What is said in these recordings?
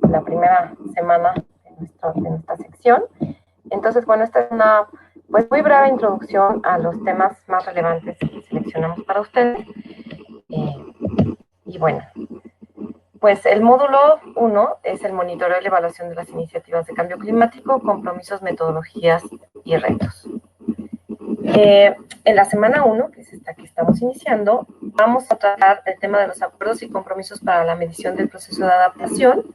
la primera semana de nuestra sección. Entonces, bueno, esta es una pues muy breve introducción a los temas más relevantes que seleccionamos para ustedes. Y bueno, pues el módulo 1 es el monitoreo y la evaluación de las iniciativas de cambio climático, compromisos, metodologías y retos. En la semana 1, que es esta que estamos iniciando, vamos a tratar el tema de los acuerdos y compromisos para la medición del proceso de adaptación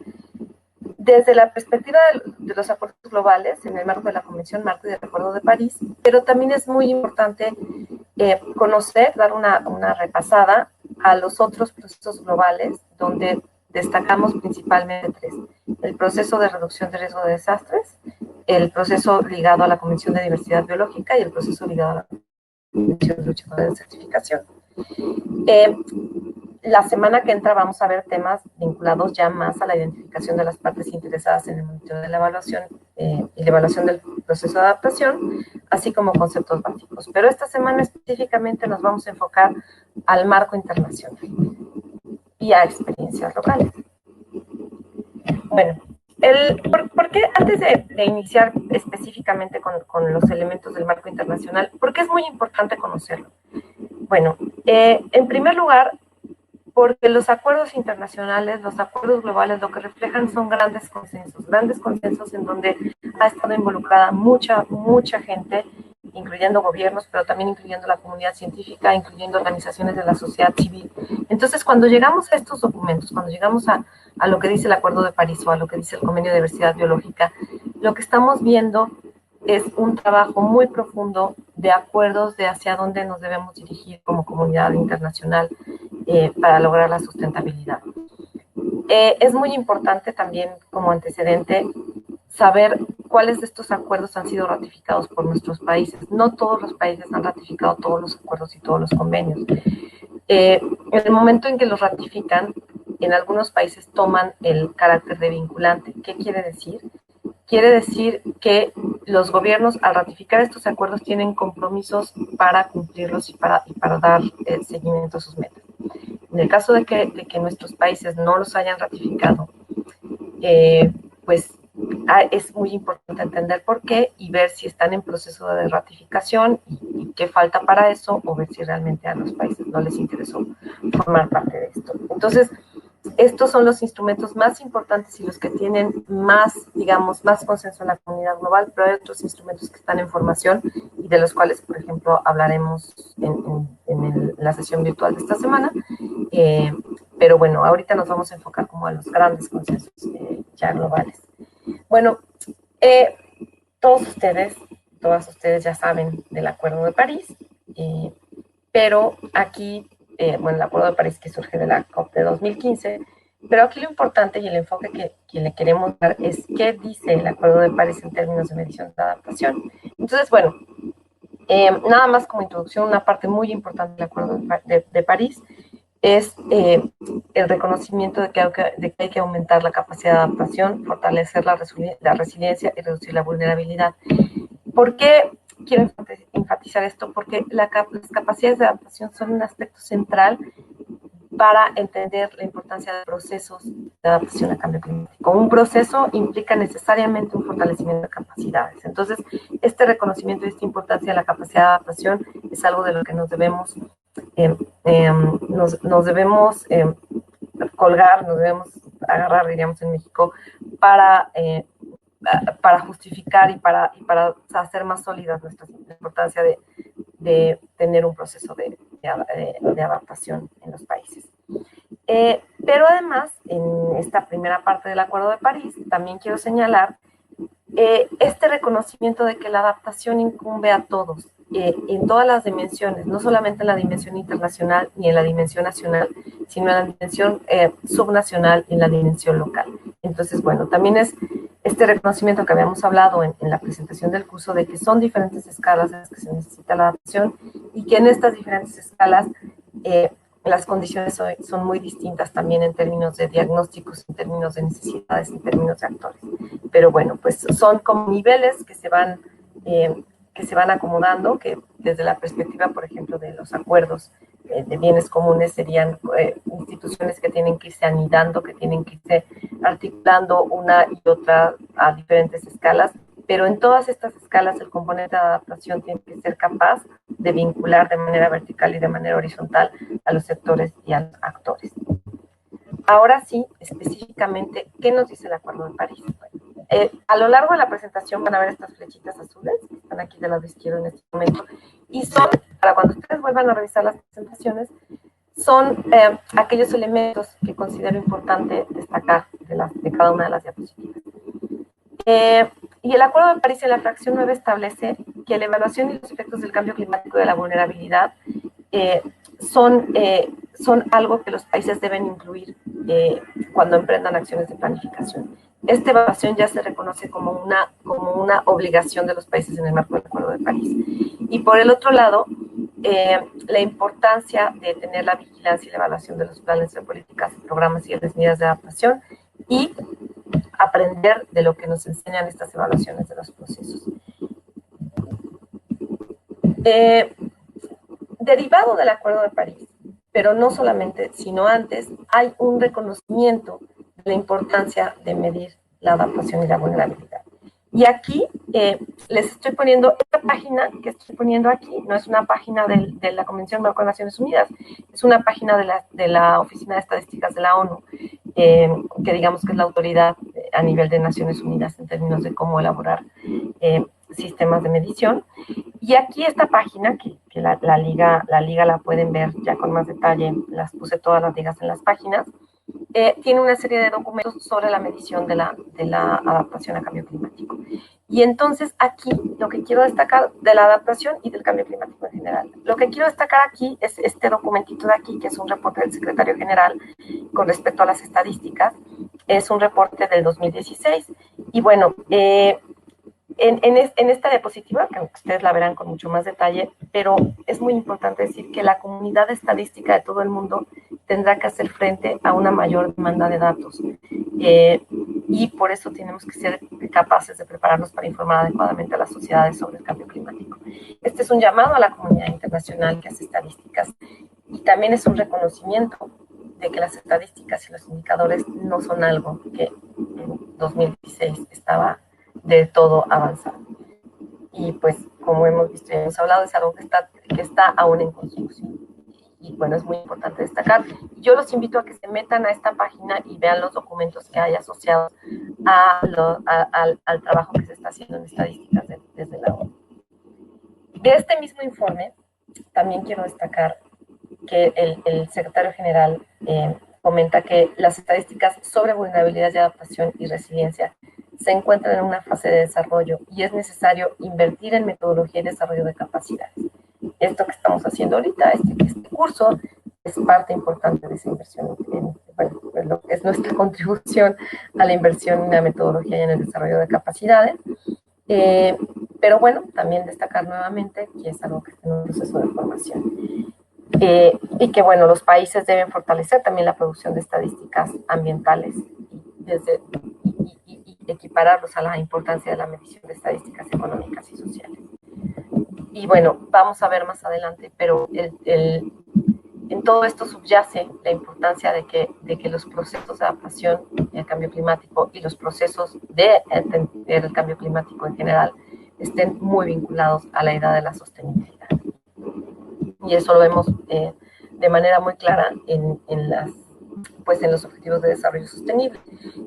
desde la perspectiva de los acuerdos globales en el marco de la Convención Marco y del Acuerdo de París, pero también es muy importante conocer, dar una repasada a los otros procesos globales donde destacamos principalmente tres: el proceso de reducción de riesgo de desastres, el proceso ligado a la Convención de Diversidad Biológica y el proceso ligado a la Convención de lucha contra la desertificación. La semana que entra vamos a ver temas vinculados ya más a la identificación de las partes interesadas en el monitoreo de la evaluación y la evaluación del proceso de adaptación, así como conceptos básicos. Pero esta semana específicamente nos vamos a enfocar al marco internacional y a experiencias locales. Bueno, ¿por qué antes de iniciar específicamente con los elementos del marco internacional? Porque es muy importante conocerlo. Bueno, en primer lugar, porque los acuerdos internacionales, los acuerdos globales, lo que reflejan son grandes consensos en donde ha estado involucrada mucha gente, incluyendo gobiernos, pero también incluyendo la comunidad científica, incluyendo organizaciones de la sociedad civil. Entonces, cuando llegamos a estos documentos, cuando llegamos a lo que dice el Acuerdo de París o a lo que dice el Convenio de Diversidad Biológica, lo que estamos viendo es un trabajo muy profundo de acuerdos de hacia dónde nos debemos dirigir como comunidad internacional para lograr la sustentabilidad. Es muy importante también como antecedente saber cuáles de estos acuerdos han sido ratificados por nuestros países. No todos los países han ratificado todos los acuerdos y todos los convenios. En el momento en que los ratifican, en algunos países toman el carácter de vinculante. ¿Qué quiere decir? Quiere decir que los gobiernos, al ratificar estos acuerdos, tienen compromisos para cumplirlos y para dar seguimiento a sus metas. En el caso de que nuestros países no los hayan ratificado, pues es muy importante entender por qué y ver si están en proceso de ratificación y qué falta para eso, o ver si realmente a los países no les interesó formar parte de esto. Entonces, estos son los instrumentos más importantes y los que tienen más, digamos, más consenso en la comunidad global, pero hay otros instrumentos que están en formación y de los cuales, por ejemplo, hablaremos en la sesión virtual de esta semana. Pero bueno, ahorita nos vamos a enfocar como a los grandes consensos ya globales. Bueno, todas ustedes ya saben del Acuerdo de París, pero aquí, bueno, el Acuerdo de París que surge de la COP de 2015, pero aquí lo importante y el enfoque que le queremos dar es qué dice el Acuerdo de París en términos de medición de adaptación. Entonces, bueno, nada más como introducción, una parte muy importante del Acuerdo de París es el reconocimiento de que hay que aumentar la capacidad de adaptación, fortalecer la resiliencia y reducir la vulnerabilidad. ¿Por qué quiero enfatizar esto? Porque las capacidades de adaptación son un aspecto central para entender la importancia de procesos de adaptación al cambio climático. Un proceso implica necesariamente un fortalecimiento de capacidades. Entonces, este reconocimiento y esta importancia de la capacidad de adaptación es algo de lo que nos debemos colgar, nos debemos agarrar, diríamos en México, para justificar y para hacer más sólidas la importancia de tener un proceso de adaptación en los países. Pero además, en esta primera parte del Acuerdo de París, también quiero señalar este reconocimiento de que la adaptación incumbe a todos, en todas las dimensiones, no solamente en la dimensión internacional ni en la dimensión nacional, sino en la dimensión subnacional y en la dimensión local. Entonces, bueno, también es este reconocimiento que habíamos hablado en la presentación del curso de que son diferentes escalas en las que se necesita la adaptación y que en estas diferentes escalas las condiciones son muy distintas también en términos de diagnósticos, en términos de necesidades, en términos de actores. Pero bueno, pues son como niveles que se van acomodando, que desde la perspectiva, por ejemplo, de los acuerdos de bienes comunes serían instituciones que tienen que irse anidando, que tienen que irse articulando una y otra a diferentes escalas, pero en todas estas escalas el componente de adaptación tiene que ser capaz de vincular de manera vertical y de manera horizontal a los sectores y a los actores. Ahora sí, específicamente, ¿qué nos dice el Acuerdo de París? A lo largo de la presentación van a ver estas flechitas azules, que están aquí del lado izquierdo en este momento, y son, para cuando ustedes vuelvan a revisar las presentaciones, son aquellos elementos que considero importante destacar de cada una de las diapositivas. Y el Acuerdo de París en la fracción 9 establece que la evaluación y los efectos del cambio climático y de la vulnerabilidad son algo que los países deben incluir cuando emprendan acciones de planificación. Esta evaluación ya se reconoce como una obligación de los países en el marco del Acuerdo de París. Y por el otro lado, la importancia de tener la vigilancia y la evaluación de los planes de políticas, programas y las medidas de adaptación y aprender de lo que nos enseñan estas evaluaciones de los procesos. Derivado del Acuerdo de París, pero no solamente, sino antes, hay un reconocimiento de la importancia de medir la adaptación y la vulnerabilidad. Y aquí les estoy poniendo, esta página que estoy poniendo aquí, no es una página de la Convención Marco de Naciones Unidas, es una página de la Oficina de Estadísticas de la ONU, que digamos que es la autoridad a nivel de Naciones Unidas en términos de cómo elaborar sistemas de medición. Y aquí esta página, que la liga la pueden ver ya con más detalle, las puse todas las ligas en las páginas, tiene una serie de documentos sobre la medición de la adaptación a cambio climático. Y entonces aquí lo que quiero destacar de la adaptación y del cambio climático en general. Lo que quiero destacar aquí es este documentito de aquí, que es un reporte del secretario general con respecto a las estadísticas. Es un reporte del 2016. Y bueno, en esta diapositiva, que ustedes la verán con mucho más detalle, pero es muy importante decir que la comunidad estadística de todo el mundo tendrá que hacer frente a una mayor demanda de datos. Y por eso tenemos que ser capaces de prepararnos para informar adecuadamente a las sociedades sobre el cambio climático. Este es un llamado a la comunidad internacional que hace estadísticas y también es un reconocimiento de que las estadísticas y los indicadores no son algo que en 2016 estaba de todo avanzado. Y pues, como hemos visto y hemos hablado, es algo que está aún en construcción. Y bueno, es muy importante destacar. Yo los invito a que se metan a esta página y vean los documentos que hay asociados al trabajo que se está haciendo en estadísticas desde la ONU. De este mismo informe, también quiero destacar que el secretario general comenta que las estadísticas sobre vulnerabilidad y adaptación y resiliencia se encuentran en una fase de desarrollo y es necesario invertir en metodología y desarrollo de capacidades. Esto que estamos haciendo ahorita, este curso, es parte importante de esa inversión, pues lo que es nuestra contribución a la inversión en la metodología y en el desarrollo de capacidades. Pero bueno, también destacar nuevamente que es algo que está en un proceso de formación. Y que bueno, los países deben fortalecer también la producción de estadísticas ambientales y equipararlos a la importancia de la medición de estadísticas económicas y sociales. Y bueno, vamos a ver más adelante, pero en todo esto subyace la importancia de que los procesos de adaptación al cambio climático y los procesos de entender el cambio climático en general estén muy vinculados a la idea de la sostenibilidad. Y eso lo vemos de manera muy clara en los objetivos de desarrollo sostenible.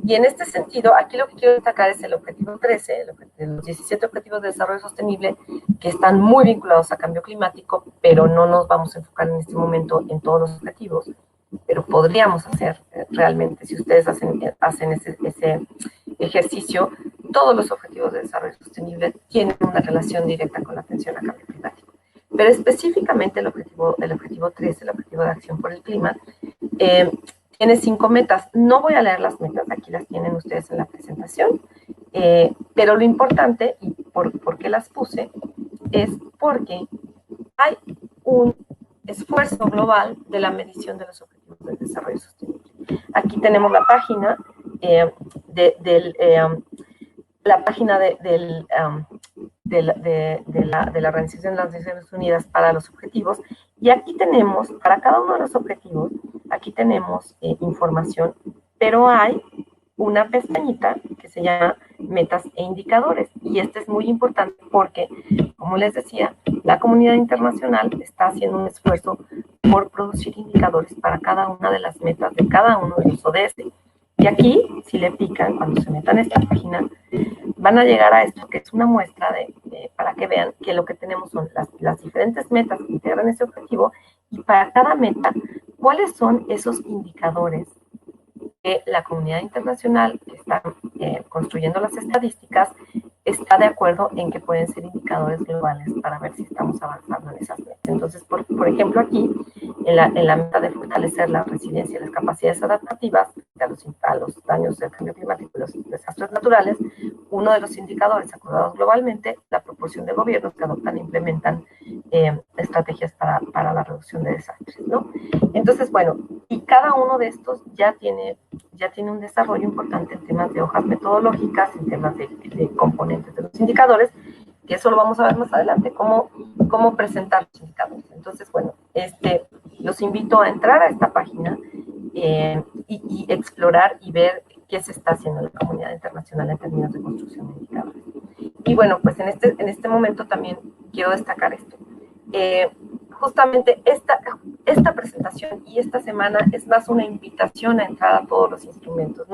Y en este sentido, aquí lo que quiero destacar es el objetivo 13, los 17 objetivos de desarrollo sostenible, que están muy vinculados a cambio climático, pero no nos vamos a enfocar en este momento en todos los objetivos, pero podríamos hacer realmente, si ustedes hacen ese ejercicio, todos los objetivos de desarrollo sostenible tienen una relación directa con la atención al cambio climático. Pero específicamente el objetivo 13, el objetivo de acción por el clima, tiene 5 metas. No voy a leer las metas, aquí las tienen ustedes en la presentación, pero lo importante, y por qué las puse, es porque hay un esfuerzo global de la medición de los objetivos del desarrollo sostenible. Aquí tenemos la página de la Organización de las Naciones Unidas para los objetivos. Y aquí tenemos, para cada uno de los objetivos, aquí tenemos información, pero hay una pestañita que se llama metas e indicadores. Y este es muy importante porque, como les decía, la comunidad internacional está haciendo un esfuerzo por producir indicadores para cada una de las metas de cada uno de los ODS. Y aquí, si le pican, cuando se metan a esta página, van a llegar a esto, que es una muestra para que vean que lo que tenemos son las diferentes metas que integran ese objetivo, y para cada meta, cuáles son esos indicadores que la comunidad internacional que está construyendo las estadísticas está de acuerdo en que pueden ser indicadores globales para ver si estamos avanzando en esas metas. Entonces, por ejemplo, aquí, en la meta de fortalecer la resiliencia y las capacidades adaptativas a los daños del cambio climático y los desastres naturales, uno de los indicadores acordados globalmente, la proporción de gobiernos que adoptan e implementan estrategias para la reducción de desastres, ¿no? Entonces, bueno, y cada uno de estos ya tiene un desarrollo importante en temas de hojas metodológicas, en temas de componentes de los indicadores, que eso lo vamos a ver más adelante, cómo presentar los indicadores. Entonces, bueno, los invito a entrar a esta página y explorar y ver qué se está haciendo en la comunidad internacional en términos de construcción de indicadores. Y bueno, pues en este momento también quiero destacar esto. Justamente esta presentación y esta semana es más una invitación a entrar a todos los instrumentos.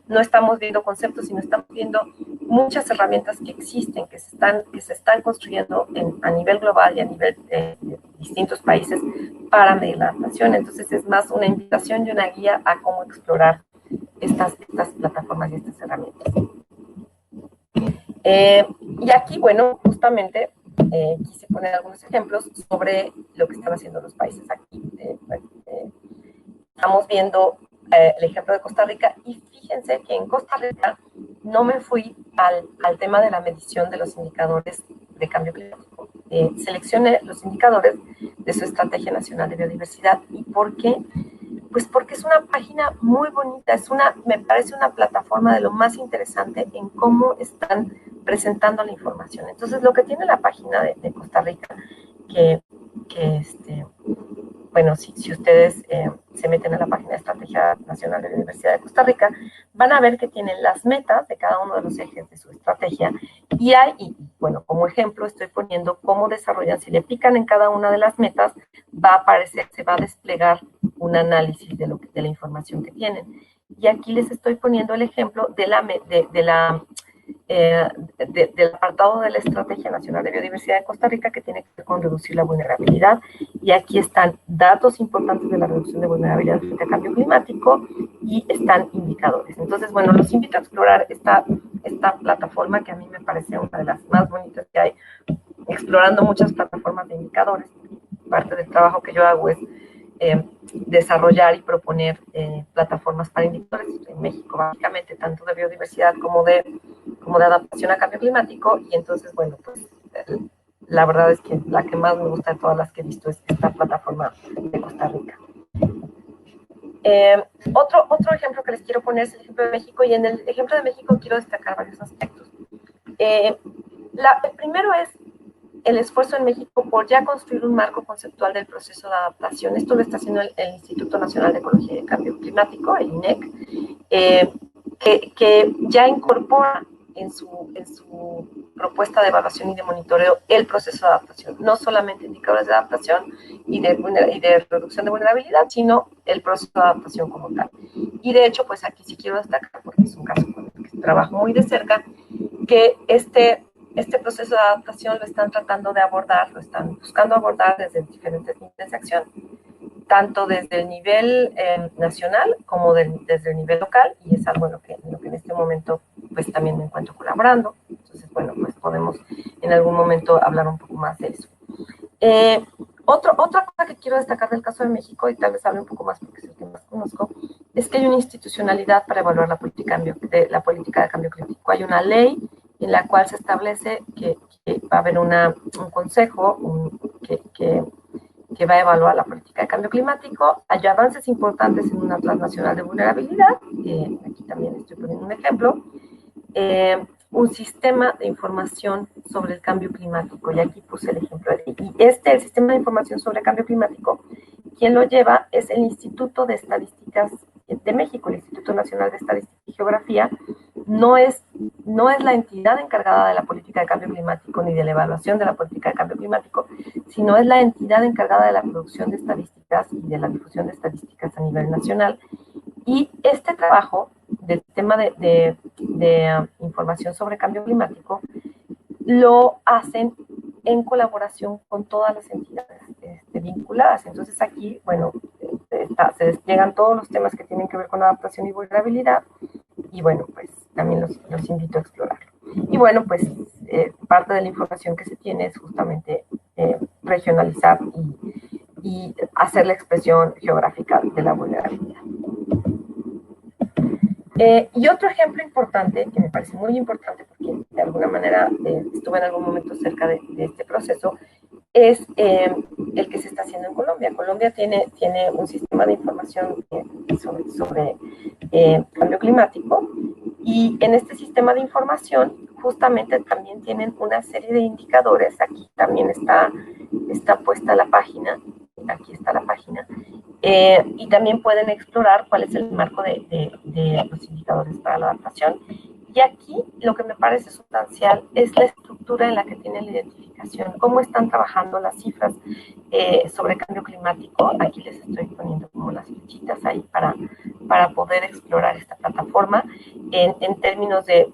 No estamos viendo conceptos, sino estamos viendo muchas herramientas que existen, que se están construyendo a nivel global y a nivel de distintos países para medir la adaptación. Entonces es más una invitación y una guía a cómo explorar estas plataformas y estas herramientas. Y aquí, bueno, justamente quise poner algunos ejemplos sobre lo que están haciendo los países aquí. Estamos viendo el ejemplo de Costa Rica, y fíjense que en Costa Rica no me fui al tema de la medición de los indicadores de cambio climático. Seleccioné los indicadores de su Estrategia Nacional de Biodiversidad. ¿Y por qué? Pues porque es una página muy bonita, me parece una plataforma de lo más interesante en cómo están presentando la información. Entonces, lo que tiene la página de Costa Rica, bueno, si ustedes se meten a la página de Estrategia Nacional de Biodiversidad de Costa Rica, van a ver que tienen las metas de cada uno de los ejes de su estrategia, y bueno, como ejemplo estoy poniendo cómo desarrollan. Si le pican en cada una de las metas, va a aparecer, se va a desplegar un análisis de la información que tienen. Y aquí les estoy poniendo el ejemplo del apartado de la Estrategia Nacional de Biodiversidad de Costa Rica, que tiene que ver con reducir la vulnerabilidad. Y aquí están datos importantes de la reducción de vulnerabilidad frente al cambio climático, y están indicadores. Entonces, bueno, los invito a explorar esta plataforma, que a mí me parece una de las más bonitas que hay, explorando muchas plataformas de indicadores. Parte del trabajo que yo hago es desarrollar y proponer plataformas para indicadores en México, básicamente, tanto de biodiversidad como de adaptación a cambio climático. Y entonces, bueno, pues la verdad es que la que más me gusta de todas las que he visto es esta plataforma de Costa Rica. Otro ejemplo que les quiero poner es el ejemplo de México, y en el ejemplo de México quiero destacar varios aspectos. El primero es el esfuerzo en México por ya construir un marco conceptual del proceso de adaptación. Esto lo está haciendo el Instituto Nacional de Ecología y Cambio Climático, el INEC, que ya incorpora en su propuesta de evaluación y de monitoreo el proceso de adaptación. No solamente indicadores de adaptación y de reducción de vulnerabilidad, sino el proceso de adaptación como tal. Y de hecho, pues aquí sí quiero destacar, porque es un caso con el que trabajo muy de cerca, que este proceso de adaptación lo están tratando de abordar, lo están buscando abordar desde diferentes niveles de acción, tanto desde el nivel nacional como desde el nivel local, y es algo en lo que en este momento pues también me encuentro colaborando. Entonces, bueno, pues podemos en algún momento hablar un poco más de eso. Otra cosa que quiero destacar del caso de México, y tal vez hable un poco más porque es el que más conozco, es que hay una institucionalidad para evaluar la política de cambio climático. Hay una ley en la cual se establece que va a haber un consejo que va a evaluar la política de cambio climático. Hay avances importantes en un atlas nacional de vulnerabilidad, aquí también estoy poniendo un ejemplo. un sistema de información sobre el cambio climático. Y aquí puse el ejemplo. Y el sistema de información sobre el cambio climático, quien lo lleva es el Instituto de Estadísticas de México, el Instituto Nacional de Estadística y Geografía. No es la entidad encargada de la política de cambio climático ni de la evaluación de la política de cambio climático, sino es la entidad encargada de la producción de estadísticas y de la difusión de estadísticas a nivel nacional. Y este trabajo del sistema de información sobre cambio climático lo hacen en colaboración con todas las entidades vinculadas. Entonces aquí, bueno, se despliegan todos los temas que tienen que ver con adaptación y vulnerabilidad, y bueno, pues también los invito a explorarlo. Y bueno, pues parte de la información que se tiene es justamente regionalizar y hacer la expresión geográfica de la vulnerabilidad. Y otro ejemplo importante, que me parece muy importante porque de alguna manera estuve en algún momento cerca de este proceso, es el que se está haciendo en Colombia. Colombia tiene un sistema de información sobre cambio climático, y en este sistema de información justamente también tienen una serie de indicadores. Aquí también está puesta la página, aquí está la página, y también pueden explorar cuál es el marco de los indicadores para la adaptación. Y aquí lo que me parece sustancial es la estructura en la que tiene la identificación, cómo están trabajando las cifras sobre cambio climático. Aquí les estoy poniendo como las flechitas ahí para poder explorar esta plataforma. En términos de,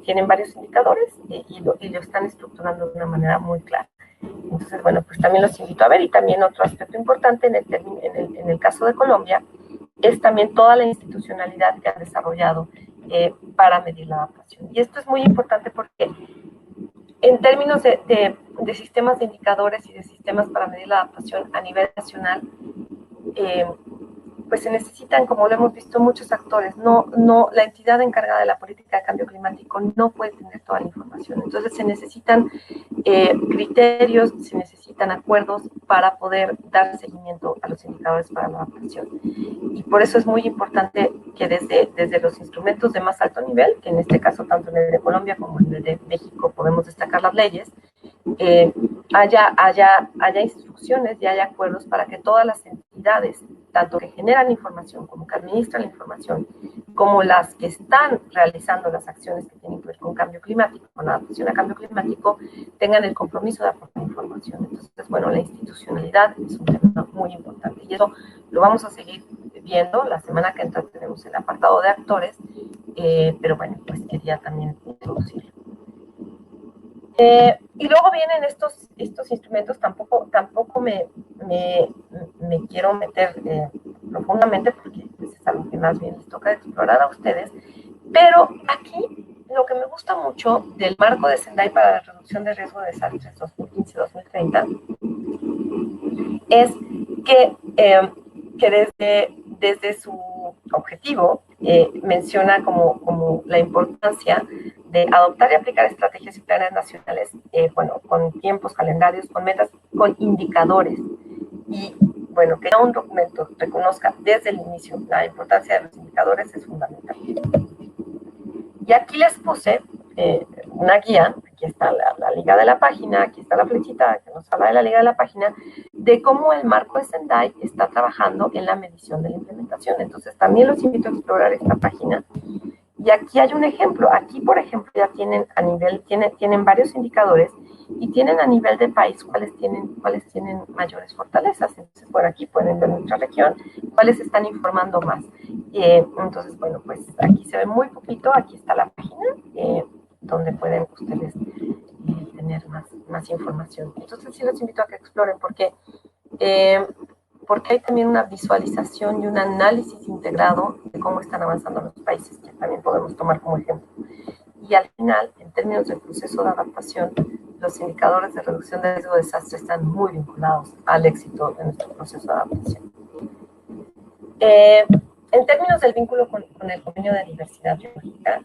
tienen varios indicadores y lo están estructurando de una manera muy clara. Entonces, bueno, pues también los invito a ver. Y también otro aspecto importante en el caso de Colombia es también toda la institucionalidad que ha desarrollado para medir la adaptación. Y esto es muy importante porque en términos de sistemas de indicadores y de sistemas para medir la adaptación a nivel nacional, pues se necesitan, como lo hemos visto, muchos actores. La entidad encargada de la política de cambio climático no puede tener toda la información. Entonces se necesitan criterios, se necesitan acuerdos para poder dar seguimiento a los indicadores para la adaptación. Y por eso es muy importante que desde los instrumentos de más alto nivel, que en este caso tanto en el de Colombia como en el de México podemos destacar las leyes, haya instrucciones y haya acuerdos para que todas las entidades, tanto que generan información como que administran la información, como las que están realizando las acciones que tienen que ver con cambio climático, con adaptación a cambio climático, tengan el compromiso de aportar información. Entonces, bueno, la institucionalidad es un tema muy importante y eso lo vamos a seguir viendo. La semana que entra tenemos el apartado de actores, pero bueno, pues quería también introducirlo. Y luego vienen estos instrumentos. Tampoco me quiero meter profundamente porque es algo que más bien les toca explorar a ustedes, pero aquí lo que me gusta mucho del marco de Sendai para la reducción de riesgo de desastres 2015-2030 es que desde su objetivo menciona como la importancia de adoptar y aplicar estrategias y planes nacionales, con tiempos, calendarios, con metas, con indicadores. Y bueno, que un documento reconozca desde el inicio la importancia de los indicadores es fundamental. Y aquí les puse una guía. Aquí está la liga de la página, aquí está la flechita que nos habla de la liga de la página, de cómo el marco de Sendai está trabajando en la medición de la implementación. Entonces también los invito a explorar esta página. Y aquí hay un ejemplo. Aquí, por ejemplo, ya tienen tienen varios indicadores y tienen a nivel de país cuáles tienen mayores fortalezas. Entonces, por aquí pueden ver nuestra región, cuáles están informando más. Entonces, bueno, pues aquí se ve muy poquito. Aquí está la página donde pueden ustedes tener más información. Entonces, sí los invito a que exploren porque hay también una visualización y un análisis integrado de cómo están avanzando los países, que también podemos tomar como ejemplo. Y al final, en términos del proceso de adaptación, los indicadores de reducción de riesgo de desastre están muy vinculados al éxito de nuestro proceso de adaptación. En términos del vínculo con el convenio de diversidad biológica,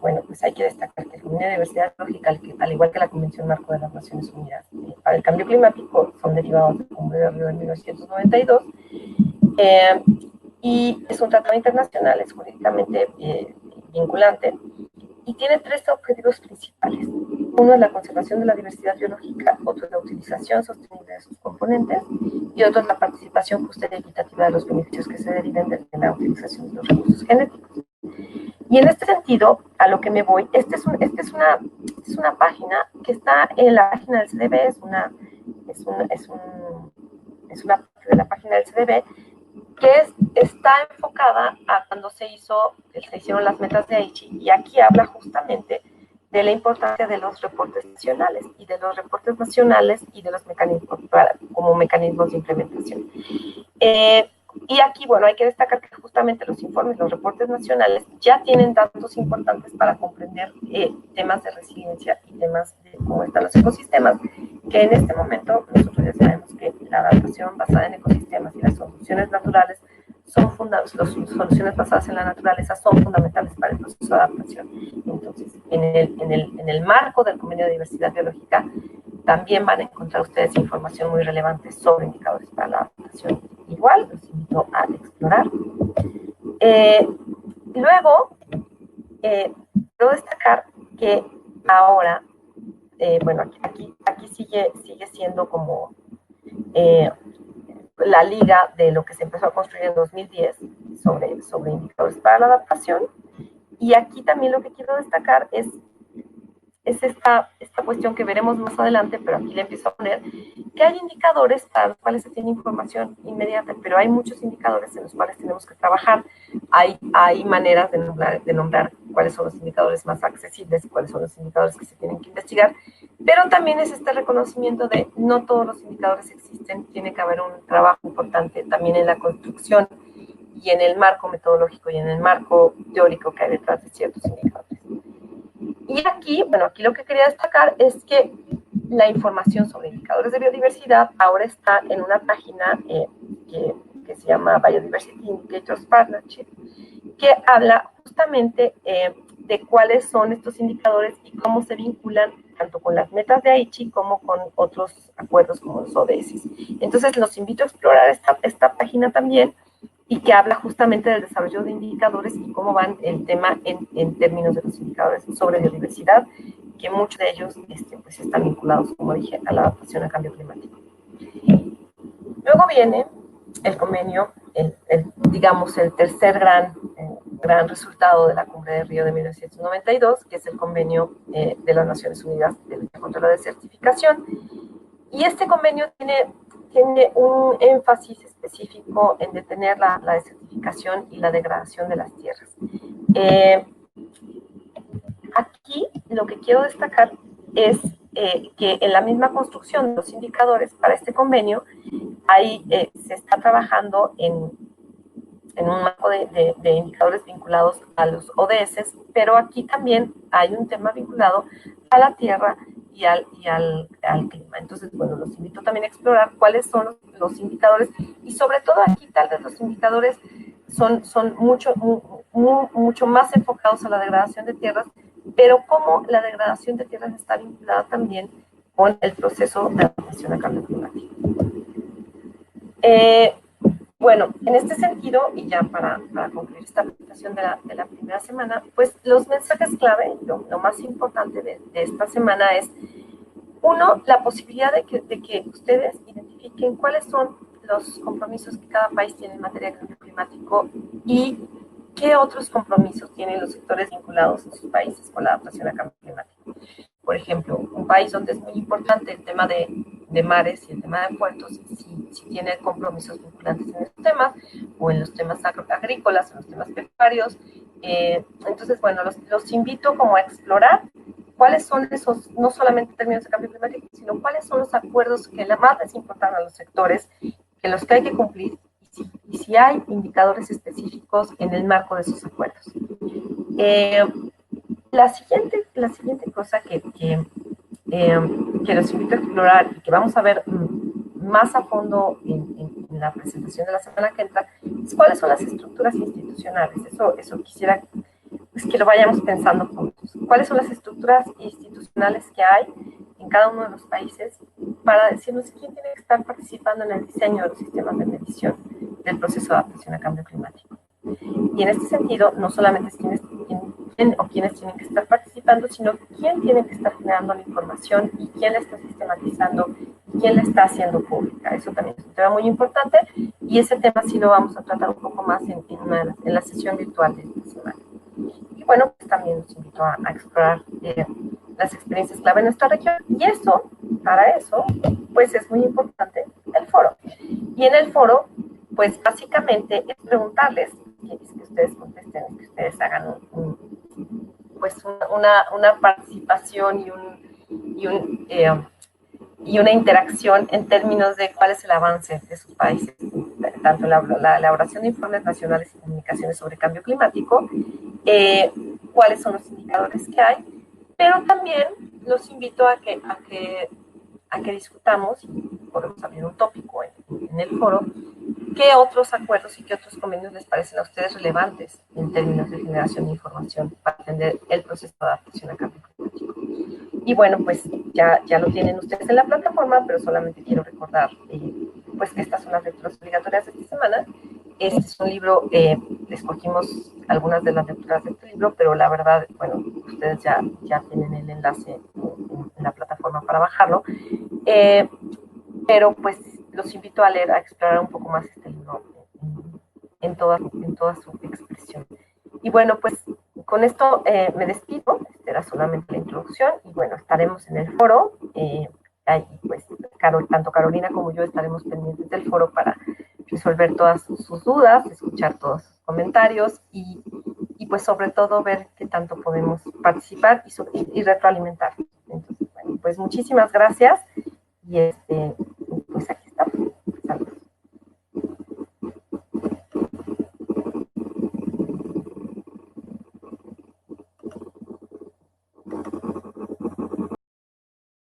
bueno, pues hay que destacar que el convenio de diversidad biológica, al igual que la Convención Marco de las Naciones Unidas para el Cambio Climático, son derivados del Convenio de Río de 1992, y es un tratado internacional, es jurídicamente vinculante, y tiene tres objetivos principales. Uno es la conservación de la diversidad biológica, otro es la utilización sostenible de sus componentes y otro es la participación justa y equitativa de los beneficios que se deriven de la utilización de los recursos genéticos. Y en este sentido, a lo que me voy, esta es una página que está en la página del CDB, es una parte de la página del CDB que está enfocada a cuando se hicieron las metas de Aichi, y aquí habla justamente de la importancia de los reportes nacionales y de los mecanismos como mecanismos de implementación. Y aquí, bueno, hay que destacar que justamente los informes, los reportes nacionales ya tienen datos importantes para comprender temas de resiliencia y temas de cómo están los ecosistemas, que en este momento nosotros ya sabemos que la adaptación basada en ecosistemas y las soluciones naturales las soluciones basadas en la naturaleza son fundamentales para el proceso de adaptación. Entonces, en el marco del Convenio de Diversidad Biológica, también van a encontrar ustedes información muy relevante sobre indicadores para la adaptación. Igual, los invito a explorar. Luego, quiero destacar que ahora, bueno, aquí sigue siendo como la liga de lo que se empezó a construir en 2010 sobre indicadores para la adaptación. Y aquí también lo que quiero destacar es esta cuestión que veremos más adelante, pero aquí le empiezo a poner que hay indicadores para los cuales se tiene información inmediata, pero hay muchos indicadores en los cuales tenemos que trabajar. Hay maneras de nombrar cuáles son los indicadores más accesibles, cuáles son los indicadores que se tienen que investigar, pero también es este reconocimiento de no todos los indicadores existen, tiene que haber un trabajo importante también en la construcción y en el marco metodológico y en el marco teórico que hay detrás de ciertos indicadores. Y aquí, bueno, aquí lo que quería destacar es que la información sobre indicadores de biodiversidad ahora está en una página que se llama Biodiversity Indicators Partnership, que habla justamente de cuáles son estos indicadores y cómo se vinculan tanto con las metas de Aichi como con otros acuerdos como los ODS. Entonces, los invito a explorar esta página también, y que habla justamente del desarrollo de indicadores y cómo van el tema en términos de los indicadores sobre biodiversidad, que muchos de ellos pues están vinculados, como dije, a la adaptación al cambio climático. Luego viene el convenio, digamos, el tercer gran resultado de la Cumbre de Río de 1992, que es el convenio de las Naciones Unidas de lucha contra la desertificación. Y este convenio tiene un énfasis específico en detener la desertificación y la degradación de las tierras. Aquí lo que quiero destacar es que en la misma construcción de los indicadores para este convenio, ahí se está trabajando en un marco de indicadores vinculados a los ODS, pero aquí también hay un tema vinculado a la tierra y al clima. Entonces, bueno, los invito también a explorar cuáles son los indicadores, y sobre todo aquí tal vez los indicadores son mucho más enfocados a la degradación de tierras, pero cómo la degradación de tierras está vinculada también con el proceso de adaptación al cambio climático. Bueno, en este sentido, y ya para concluir esta presentación de la primera semana, pues los mensajes clave, lo más importante de esta semana es, uno, la posibilidad de que ustedes identifiquen cuáles son los compromisos que cada país tiene en materia de cambio climático y qué otros compromisos tienen los sectores vinculados en sus países con la adaptación al cambio climático. Por ejemplo, un país donde es muy importante el tema de mares y el tema de puertos, si tiene compromisos vinculantes en estos temas, o en los temas agrícolas, en los temas pecuarios. Entonces, bueno, los invito como a explorar cuáles son esos, no solamente en términos de cambio climático, sino cuáles son los acuerdos que más les importan a los sectores, que los que hay que cumplir, y si hay indicadores específicos en el marco de esos acuerdos. La siguiente cosa que los invito a explorar y que vamos a ver más a fondo en la presentación de la semana que entra es cuáles son las estructuras institucionales. Eso quisiera pues, que lo vayamos pensando juntos. ¿Cuáles son las estructuras institucionales que hay en cada uno de los países para decirnos quién tiene que estar participando en el diseño de los sistemas de medición del proceso de adaptación al cambio climático? Y en este sentido, no solamente es quién quién o quiénes tienen que estar participando, sino quién tiene que estar generando la información y quién la está sistematizando y quién la está haciendo pública. Eso también es un tema muy importante y ese tema sí lo vamos a tratar un poco más en la sesión virtual de esta semana. Y bueno, pues también los invito a explorar las experiencias clave en nuestra región. Y eso, para eso, pues es muy importante el foro. Y en el foro, pues básicamente es preguntarles, es que ustedes contesten, es que ustedes hagan pues una participación y una interacción en términos de cuál es el avance de sus países, tanto la elaboración de informes nacionales y comunicaciones sobre cambio climático, cuáles son los indicadores que hay, pero también los invito a que discutamos, y podemos abrir un tópico en el foro, qué otros acuerdos y qué otros convenios les parecen a ustedes relevantes en términos de generación de información para atender el proceso de adaptación al cambio climático. Y bueno, pues ya lo tienen ustedes en la plataforma, pero solamente quiero recordar pues que estas son las lecturas obligatorias de esta semana. Este es un libro, escogimos algunas de las lecturas de este libro, pero la verdad, bueno, ustedes ya tienen el enlace en la plataforma para bajarlo. Pero pues los invito a leer, a explorar un poco más este libro en toda su expresión. Y bueno, pues con esto me despido. Esta era solamente la introducción y bueno, estaremos en el foro. Ahí pues tanto Carolina como yo estaremos pendientes del foro para resolver todas sus dudas, escuchar todos sus comentarios y pues sobre todo ver qué tanto podemos participar y retroalimentar. Entonces, bueno, pues muchísimas gracias y